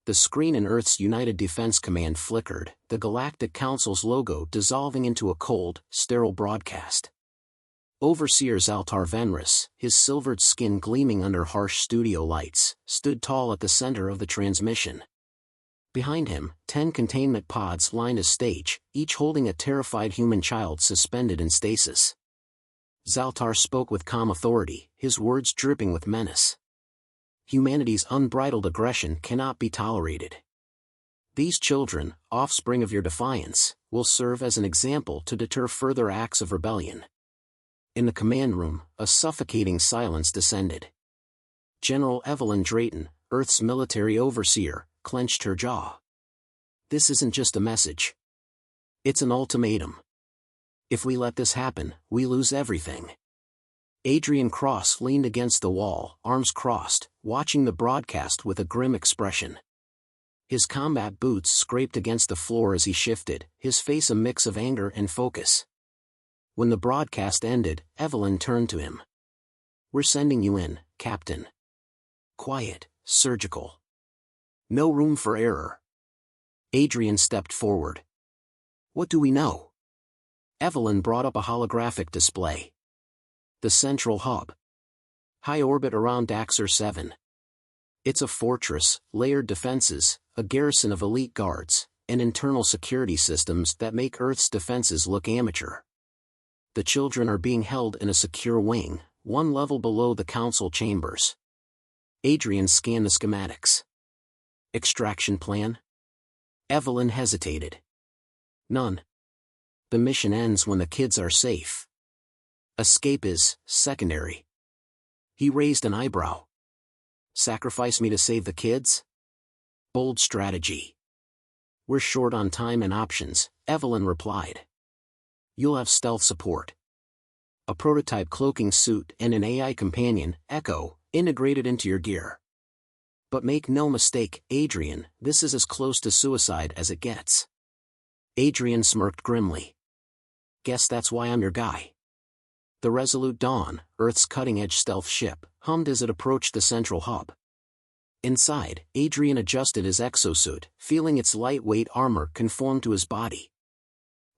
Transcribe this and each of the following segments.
The screen in Earth's United Defense Command flickered, the Galactic Council's logo dissolving into a cold, sterile broadcast. Overseer Zaltar Venris, his silvered skin gleaming under harsh studio lights, stood tall at the center of the transmission. Behind him, 10 containment pods lined a stage, each holding a terrified human child suspended in stasis. Zaltar spoke with calm authority, his words dripping with menace. Humanity's unbridled aggression cannot be tolerated. These children, offspring of your defiance, will serve as an example to deter further acts of rebellion. In the command room, a suffocating silence descended. General Evelyn Drayton, Earth's military overseer, clenched her jaw. This isn't just a message. It's an ultimatum. If we let this happen, we lose everything. Adrian Cross leaned against the wall, arms crossed, watching the broadcast with a grim expression. His combat boots scraped against the floor as he shifted, his face a mix of anger and focus. When the broadcast ended, Evelyn turned to him. "We're sending you in, Captain. Quiet, surgical. No room for error." Adrian stepped forward. "What do we know?" Evelyn brought up a holographic display. The central hub. High orbit around Daxter 7. It's a fortress, layered defenses, a garrison of elite guards, and internal security systems that make Earth's defenses look amateur. The children are being held in a secure wing, one level below the council chambers. Adrian scanned the schematics. Extraction plan? Evelyn hesitated. None. The mission ends when the kids are safe. Escape is secondary. He raised an eyebrow. Sacrifice me to save the kids? Bold strategy. We're short on time and options, Evelyn replied. You'll have stealth support. A prototype cloaking suit and an AI companion, Echo, integrated into your gear. But make no mistake, Adrian, this is as close to suicide as it gets. Adrian smirked grimly. Guess that's why I'm your guy. The Resolute Dawn, Earth's cutting-edge stealth ship, hummed as it approached the central hub. Inside, Adrian adjusted his exosuit, feeling its lightweight armor conform to his body.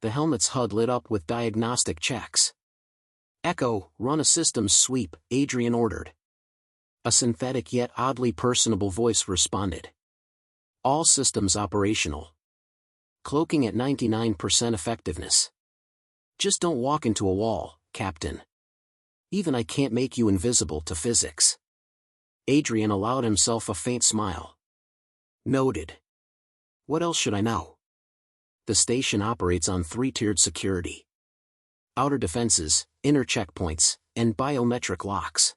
The helmet's HUD lit up with diagnostic checks. Echo, run a systems sweep, Adrian ordered. A synthetic yet oddly personable voice responded. All systems operational. Cloaking at 99% effectiveness. Just don't walk into a wall, Captain. Even I can't make you invisible to physics. Adrian allowed himself a faint smile. Noted. What else should I know? The station operates on 3-tiered security. Outer defenses, inner checkpoints, and biometric locks.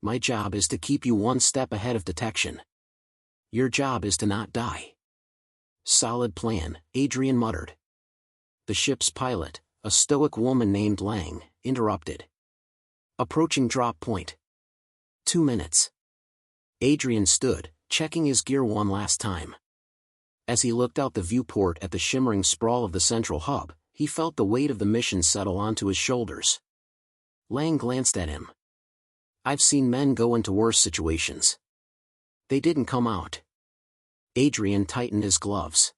My job is to keep you one step ahead of detection. Your job is to not die. Solid plan, Adrian muttered. The ship's pilot, a stoic woman named Lang, interrupted. Approaching drop point. 2 minutes. Adrian stood, checking his gear one last time. As he looked out the viewport at the shimmering sprawl of the central hub, he felt the weight of the mission settle onto his shoulders. Lang glanced at him. I've seen men go into worse situations. They didn't come out. Adrian tightened his gloves.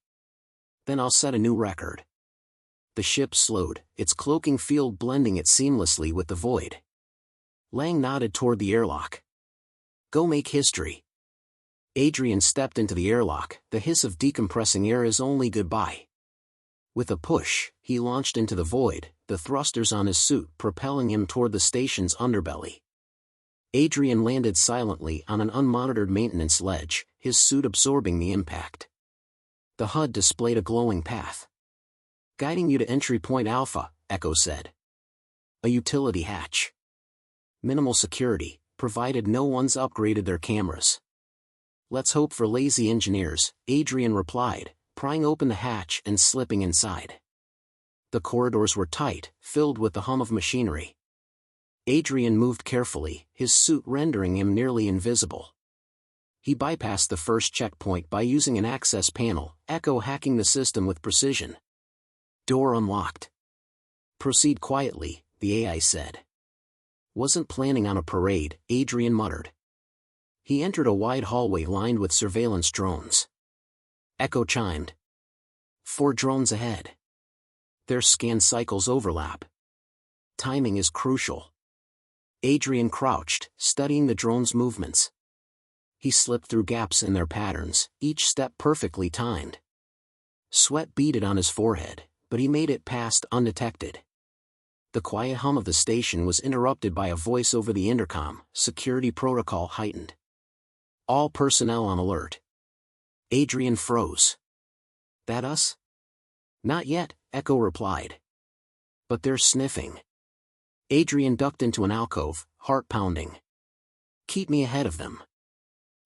Then I'll set a new record. The ship slowed, its cloaking field blending it seamlessly with the void. Lang nodded toward the airlock. Go make history. Adrian stepped into the airlock, the hiss of decompressing air his only goodbye. With a push, he launched into the void, the thrusters on his suit propelling him toward the station's underbelly. Adrian landed silently on an unmonitored maintenance ledge, his suit absorbing the impact. The HUD displayed a glowing path. Guiding you to entry point Alpha, Echo said. A utility hatch. Minimal security, provided no one's upgraded their cameras. Let's hope for lazy engineers, Adrian replied, prying open the hatch and slipping inside. The corridors were tight, filled with the hum of machinery. Adrian moved carefully, his suit rendering him nearly invisible. He bypassed the first checkpoint by using an access panel, Echo hacking the system with precision. Door unlocked. Proceed quietly, the AI said. Wasn't planning on a parade, Adrian muttered. He entered a wide hallway lined with surveillance drones. Echo chimed. 4 drones ahead. Their scan cycles overlap. Timing is crucial. Adrian crouched, studying the drones' movements. He slipped through gaps in their patterns, each step perfectly timed. Sweat beaded on his forehead, but he made it past undetected. The quiet hum of the station was interrupted by a voice over the intercom, security protocol heightened. All personnel on alert. Adrian froze. That us? Not yet, Echo replied. But they're sniffing. Adrian ducked into an alcove, heart pounding. Keep me ahead of them.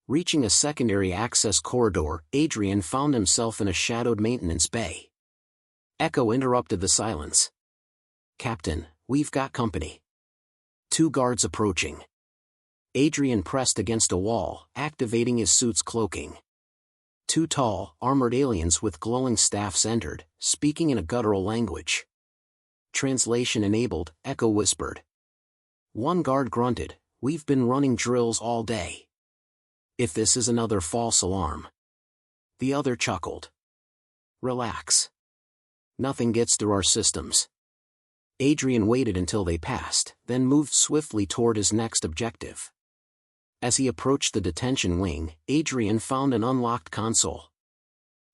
Reaching a secondary access corridor, Adrian found himself in a shadowed maintenance bay. Echo interrupted the silence. Captain, we've got company. 2 guards approaching. Adrian pressed against a wall, activating his suit's cloaking. 2 tall, armored aliens with glowing staffs entered, speaking in a guttural language. Translation enabled, Echo whispered. 1 guard grunted, "We've been running drills all day. If this is another false alarm." The other chuckled. Relax. Nothing gets through our systems. Adrian waited until they passed, then moved swiftly toward his next objective. As he approached the detention wing, Adrian found an unlocked console.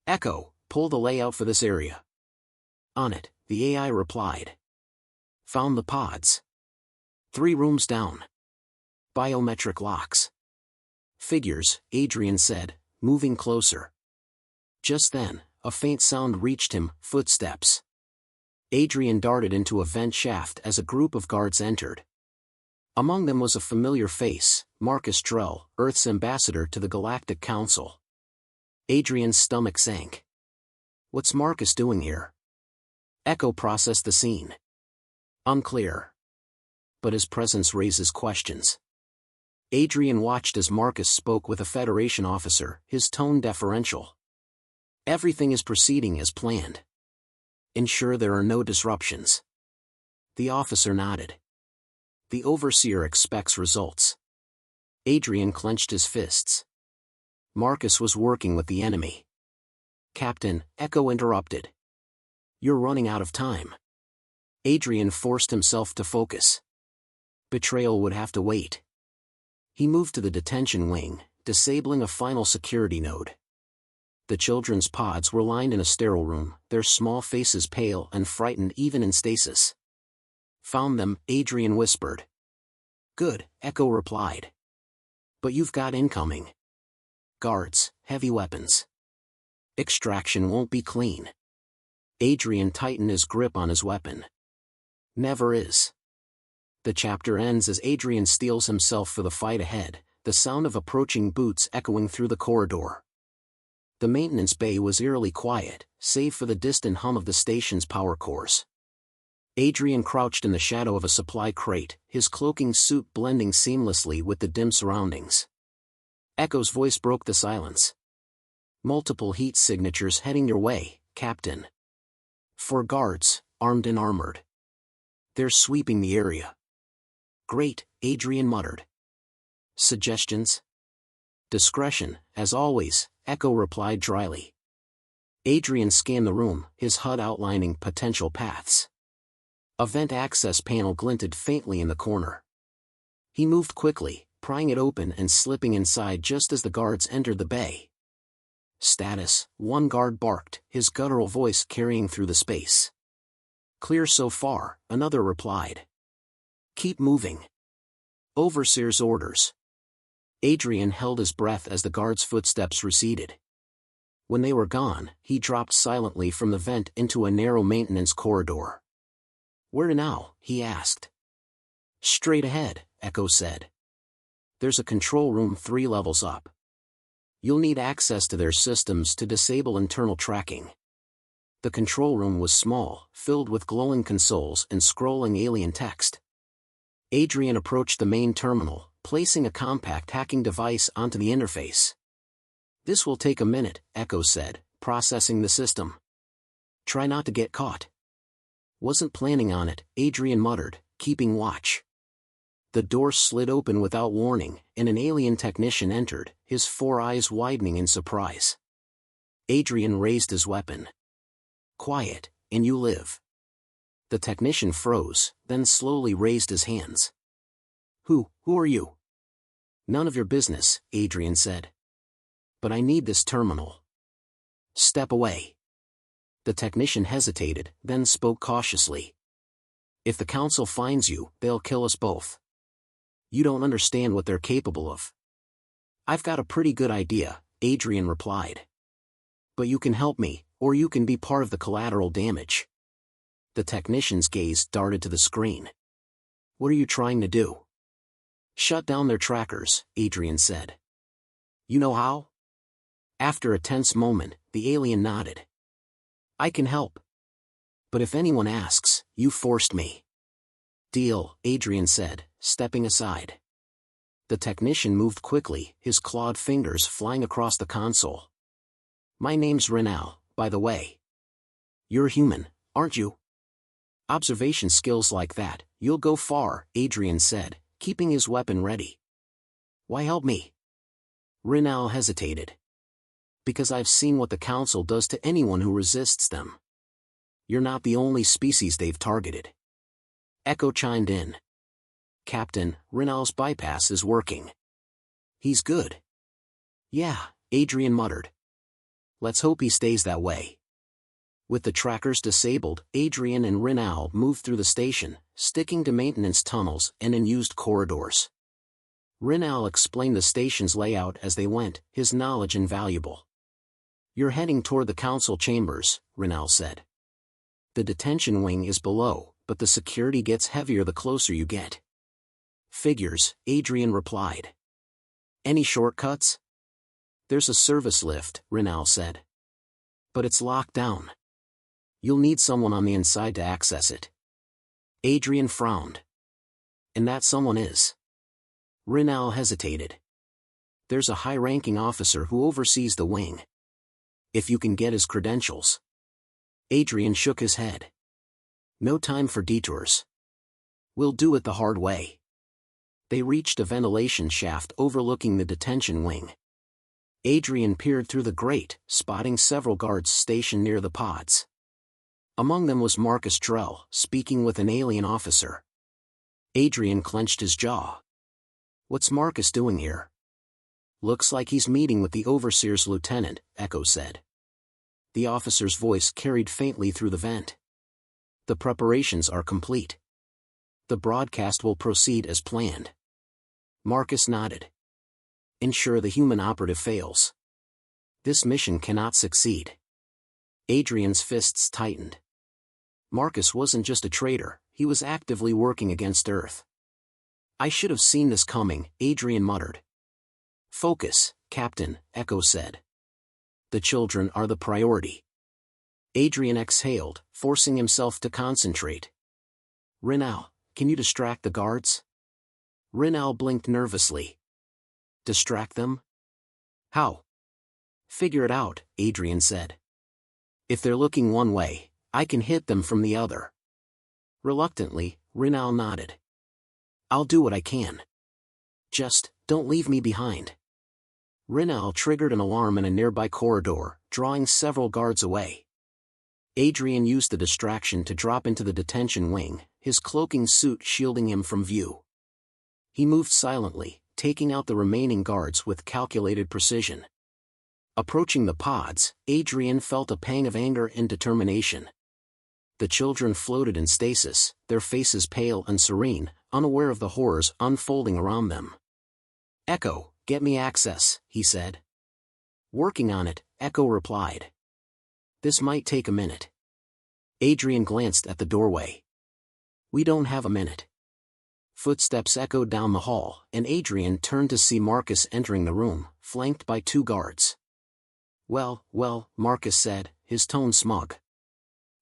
Echo, pull the layout for this area. On it, the AI replied. Found the pods. 3 rooms down. Biometric locks. Figures, Adrian said, moving closer. Just then, a faint sound reached him, footsteps. Adrian darted into a vent shaft as a group of guards entered. Among them was a familiar face, Marcus Drell, Earth's ambassador to the Galactic Council. Adrian's stomach sank. What's Marcus doing here? Echo processed the scene. Unclear. But his presence raises questions. Adrian watched as Marcus spoke with a Federation officer, his tone deferential. Everything is proceeding as planned. Ensure there are no disruptions. The officer nodded. The overseer expects results. Adrian clenched his fists. Marcus was working with the enemy. Captain, Echo interrupted. You're running out of time. Adrian forced himself to focus. Betrayal would have to wait. He moved to the detention wing, disabling a final security node. The children's pods were lined in a sterile room, their small faces pale and frightened even in stasis. Found them, Adrian whispered. Good, Echo replied. But you've got incoming. Guards, heavy weapons. Extraction won't be clean. Adrian tightened his grip on his weapon. Never is. The chapter ends as Adrian steels himself for the fight ahead, the sound of approaching boots echoing through the corridor. The maintenance bay was eerily quiet, save for the distant hum of the station's power cores. Adrian crouched in the shadow of a supply crate, his cloaking suit blending seamlessly with the dim surroundings. Echo's voice broke the silence. Multiple heat signatures heading your way, Captain. 4 guards, armed and armored. They're sweeping the area. Great, Adrian muttered. Suggestions? Discretion, as always, Echo replied dryly. Adrian scanned the room, his HUD outlining potential paths. A vent access panel glinted faintly in the corner. He moved quickly, prying it open and slipping inside just as the guards entered the bay. Status, 1 guard barked, his guttural voice carrying through the space. Clear so far, another replied. Keep moving. Overseer's orders. Adrian held his breath as the guard's footsteps receded. When they were gone, he dropped silently from the vent into a narrow maintenance corridor. Where now? He asked. Straight ahead, Echo said. There's a control room 3 levels up. You'll need access to their systems to disable internal tracking. The control room was small, filled with glowing consoles and scrolling alien text. Adrian approached the main terminal, placing a compact hacking device onto the interface. This will take a minute, Echo said, processing the system. Try not to get caught. Wasn't planning on it, Adrian muttered, keeping watch. The door slid open without warning, and an alien technician entered, his 4 eyes widening in surprise. Adrian raised his weapon. "Quiet, and you live." The technician froze, then slowly raised his hands. Who are you?" "None of your business," Adrian said. "But I need this terminal." "Step away." The technician hesitated, then spoke cautiously. "If the council finds you, they'll kill us both. You don't understand what they're capable of." "I've got a pretty good idea," Adrian replied. "But you can help me, or you can be part of the collateral damage." The technician's gaze darted to the screen. "What are you trying to do?" "Shut down their trackers," Adrian said. "You know how?" After a tense moment, the alien nodded. "I can help. But if anyone asks, you forced me." "Deal," Adrian said, stepping aside. The technician moved quickly, his clawed fingers flying across the console. "My name's Renal, by the way." "You're human, aren't you?" "Observation skills like that, you'll go far," Adrian said, keeping his weapon ready. "Why help me?" Renal hesitated. "Because I've seen what the Council does to anyone who resists them." "You're not the only species they've targeted." Echo chimed in. "Captain, Renal's bypass is working." "He's good." "Yeah," Adrian muttered. "Let's hope he stays that way." With the trackers disabled, Adrian and Renal moved through the station, sticking to maintenance tunnels and unused corridors. Renal explained the station's layout as they went, his knowledge invaluable. "You're heading toward the council chambers," Renal said. "The detention wing is below, but the security gets heavier the closer you get." "Figures," Adrian replied. "Any shortcuts?" "There's a service lift," Renal said. "But it's locked down. You'll need someone on the inside to access it." Adrian frowned. "And that someone is?" Renal hesitated. "There's a high-ranking officer who oversees the wing. If you can get his credentials." Adrian shook his head. "No time for detours. We'll do it the hard way." They reached a ventilation shaft overlooking the detention wing. Adrian peered through the grate, spotting several guards stationed near the pods. Among them was Marcus Drell, speaking with an alien officer. Adrian clenched his jaw. "What's Marcus doing here?" "Looks like he's meeting with the Overseer's lieutenant," Echo said. The officer's voice carried faintly through the vent. "The preparations are complete. The broadcast will proceed as planned." Marcus nodded. "Ensure the human operative fails. This mission cannot succeed." Adrian's fists tightened. Marcus wasn't just a traitor, he was actively working against Earth. "I should have seen this coming," Adrian muttered. "Focus, Captain," Echo said. "The children are the priority." Adrian exhaled, forcing himself to concentrate. "Renal, can you distract the guards?" Renal blinked nervously. "Distract them? How?" "Figure it out," Adrian said. "If they're looking one way, I can hit them from the other." Reluctantly, Renal nodded. "I'll do what I can. Just, don't leave me behind." Renal triggered an alarm in a nearby corridor, drawing several guards away. Adrian used the distraction to drop into the detention wing, his cloaking suit shielding him from view. He moved silently, taking out the remaining guards with calculated precision. Approaching the pods, Adrian felt a pang of anger and determination. The children floated in stasis, their faces pale and serene, unaware of the horrors unfolding around them. "Echo, get me access," he said. "Working on it," Echo replied. "This might take a minute." Adrian glanced at the doorway. "We don't have a minute." Footsteps echoed down the hall, and Adrian turned to see Marcus entering the room, flanked by 2 guards. Well, Marcus said, his tone smug.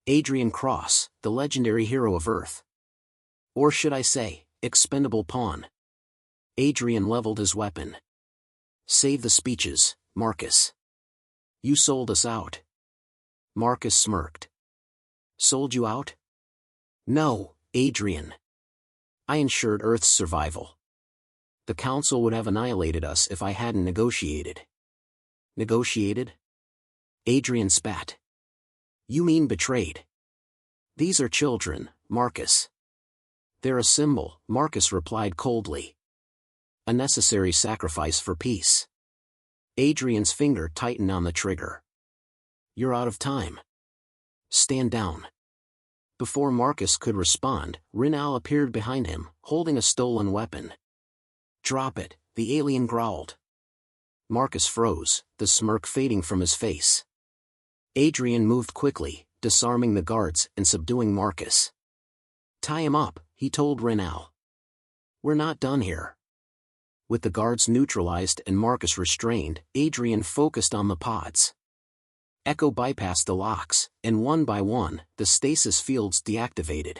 "Adrian Cross, the legendary hero of Earth. Or should I say, expendable pawn." Adrian leveled his weapon. "Save the speeches, Marcus. You sold us out." Marcus smirked. "Sold you out?" "No, Adrian. I ensured Earth's survival. The Council would have annihilated us if I hadn't negotiated. Negotiated? Adrian spat. You mean betrayed? These are children, Marcus. They're a symbol, Marcus replied coldly. A necessary sacrifice for peace. Adrian's finger tightened on the trigger. You're out of time. Stand down. Before Marcus could respond, Rinal appeared behind him, holding a stolen weapon. Drop it, the alien growled. Marcus froze, the smirk fading from his face. Adrian moved quickly, disarming the guards and subduing Marcus. Tie him up, he told Rinal. We're not done here. With the guards neutralized and Marcus restrained, Adrian focused on the pods. Echo bypassed the locks, and one by one, the stasis fields deactivated.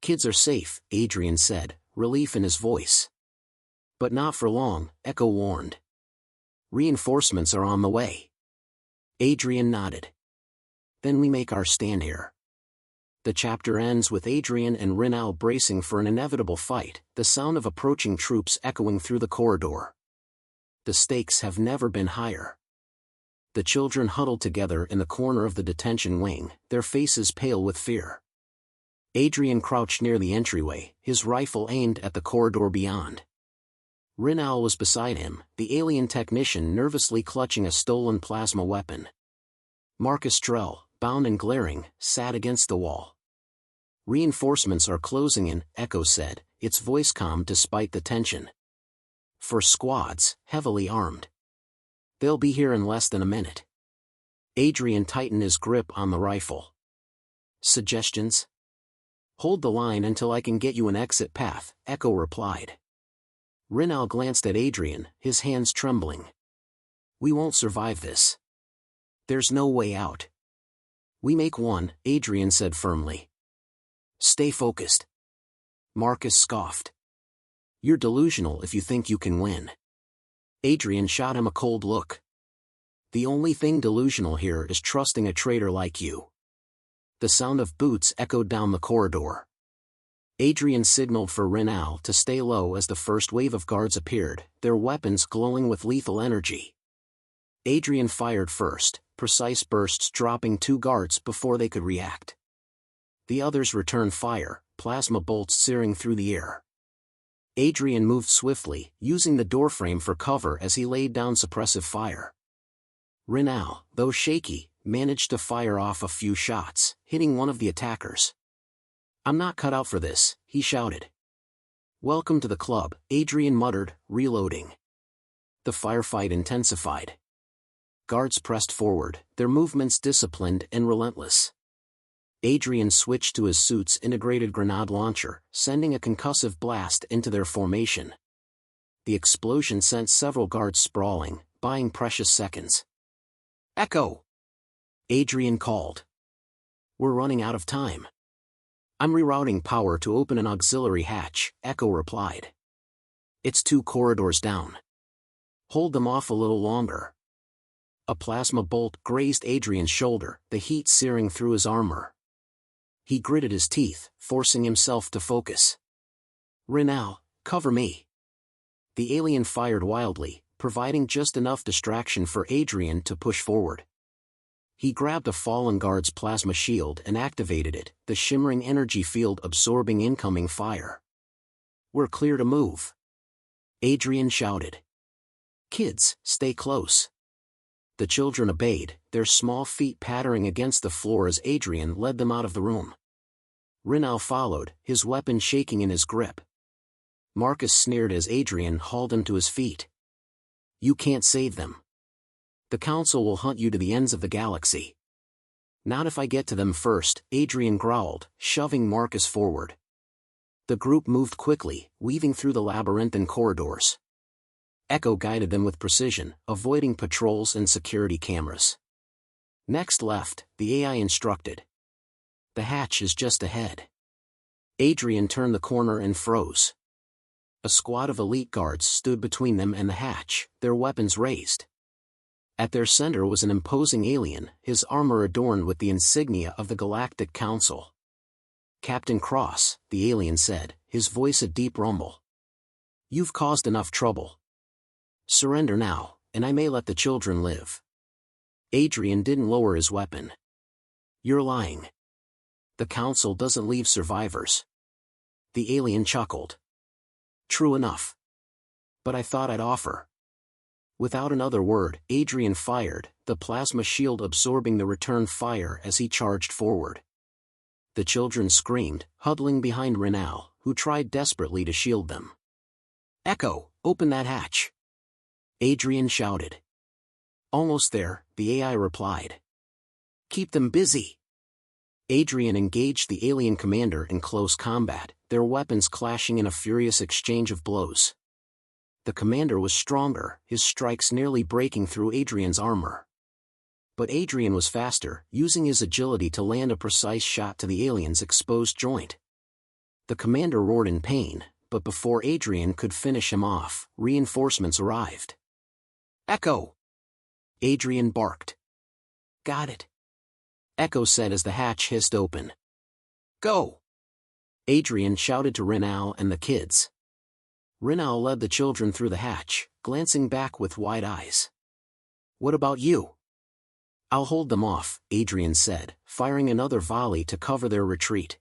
Kids are safe, Adrian said, relief in his voice. But not for long, Echo warned. Reinforcements are on the way. Adrian nodded. Then we make our stand here. The chapter ends with Adrian and Rinal bracing for an inevitable fight, the sound of approaching troops echoing through the corridor. The stakes have never been higher. The children huddled together in the corner of the detention wing, their faces pale with fear. Adrian crouched near the entryway, his rifle aimed at the corridor beyond. Rinal was beside him, the alien technician nervously clutching a stolen plasma weapon. Marcus Drell, bound and glaring, sat against the wall. Reinforcements are closing in, Echo said, its voice calm despite the tension. For squads, heavily armed. They'll be here in less than a minute. Adrian tightened his grip on the rifle. Suggestions? Hold the line until I can get you an exit path, Echo replied. Rinal glanced at Adrian, his hands trembling. We won't survive this. There's no way out. We make one, Adrian said firmly. Stay focused. Marcus scoffed. You're delusional if you think you can win. Adrian shot him a cold look. The only thing delusional here is trusting a traitor like you. The sound of boots echoed down the corridor. Adrian signaled for Rinal to stay low as the first wave of guards appeared, their weapons glowing with lethal energy. Adrian fired first, precise bursts dropping 2 guards before they could react. The others returned fire, plasma bolts searing through the air. Adrian moved swiftly, using the doorframe for cover as he laid down suppressive fire. Rinal, though shaky, managed to fire off a few shots, hitting one of the attackers. I'm not cut out for this, he shouted. Welcome to the club, Adrian muttered, reloading. The firefight intensified. Guards pressed forward, their movements disciplined and relentless. Adrian switched to his suit's integrated grenade launcher, sending a concussive blast into their formation. The explosion sent several guards sprawling, buying precious seconds. Echo! Adrian called. We're running out of time. I'm rerouting power to open an auxiliary hatch, Echo replied. It's 2 corridors down. Hold them off a little longer. A plasma bolt grazed Adrian's shoulder, the heat searing through his armor. He gritted his teeth, forcing himself to focus. Rinal, cover me. The alien fired wildly, providing just enough distraction for Adrian to push forward. He grabbed a fallen guard's plasma shield and activated it, the shimmering energy field absorbing incoming fire. We're clear to move. Adrian shouted. Kids, stay close. The children obeyed, their small feet pattering against the floor as Adrian led them out of the room. Rinal followed, his weapon shaking in his grip. Marcus sneered as Adrian hauled him to his feet. You can't save them. The Council will hunt you to the ends of the galaxy. Not if I get to them first, Adrian growled, shoving Marcus forward. The group moved quickly, weaving through the labyrinthine corridors. Echo guided them with precision, avoiding patrols and security cameras. Next left, the AI instructed. The hatch is just ahead. Adrian turned the corner and froze. A squad of elite guards stood between them and the hatch, their weapons raised. At their center was an imposing alien, his armor adorned with the insignia of the Galactic Council. Captain Cross, the alien said, his voice a deep rumble. "You've caused enough trouble. Surrender now, and I may let the children live." Adrian didn't lower his weapon. "You're lying. The council doesn't leave survivors." The alien chuckled. "True enough. But I thought I'd offer." Without another word, Adrian fired, the plasma shield absorbing the return fire as he charged forward. The children screamed, huddling behind Renal, who tried desperately to shield them. "Echo, open that hatch!" Adrian shouted. "Almost there," the AI replied. "Keep them busy." Adrian engaged the alien commander in close combat, their weapons clashing in a furious exchange of blows. The commander was stronger, his strikes nearly breaking through Adrian's armor. But Adrian was faster, using his agility to land a precise shot to the alien's exposed joint. The commander roared in pain, but before Adrian could finish him off, reinforcements arrived. "Echo!" Adrian barked. "Got it," Echo said as the hatch hissed open. "Go!" Adrian shouted to Renal and the kids. Renal led the children through the hatch, glancing back with wide eyes. "What about you?" "I'll hold them off," Adrian said, firing another volley to cover their retreat.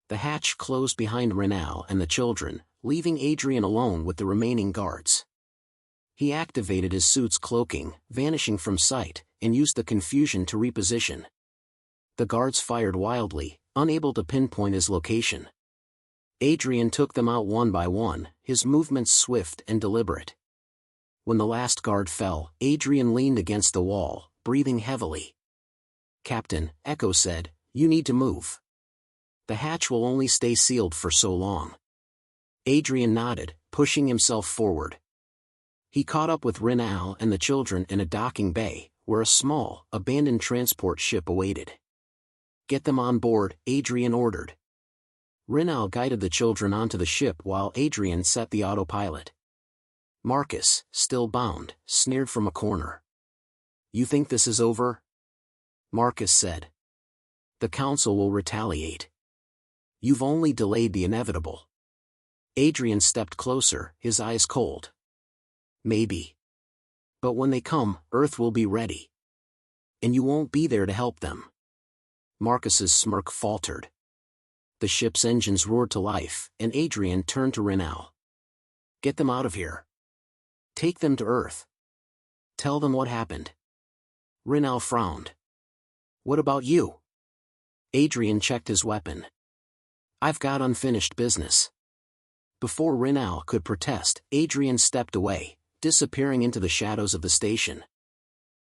The hatch closed behind Renal and the children, leaving Adrian alone with the remaining guards. He activated his suit's cloaking, vanishing from sight, and used the confusion to reposition. The guards fired wildly, unable to pinpoint his location. Adrian took them out one by one, his movements swift and deliberate. When the last guard fell, Adrian leaned against the wall, breathing heavily. "Captain," Echo said, "you need to move. The hatch will only stay sealed for so long." Adrian nodded, pushing himself forward. He caught up with Renal and the children in a docking bay, where a small, abandoned transport ship awaited. "Get them on board," Adrian ordered. Renal guided the children onto the ship while Adrian set the autopilot. Marcus, still bound, sneered from a corner. "You think this is over?" Marcus said. "The council will retaliate. You've only delayed the inevitable." Adrian stepped closer, his eyes cold. "Maybe. But when they come, Earth will be ready. And you won't be there to help them." Marcus's smirk faltered. The ship's engines roared to life, and Adrian turned to Renal. "Get them out of here. Take them to Earth. Tell them what happened." Renal frowned. "What about you?" Adrian checked his weapon. "I've got unfinished business." Before Renal could protest, Adrian stepped away, disappearing into the shadows of the station.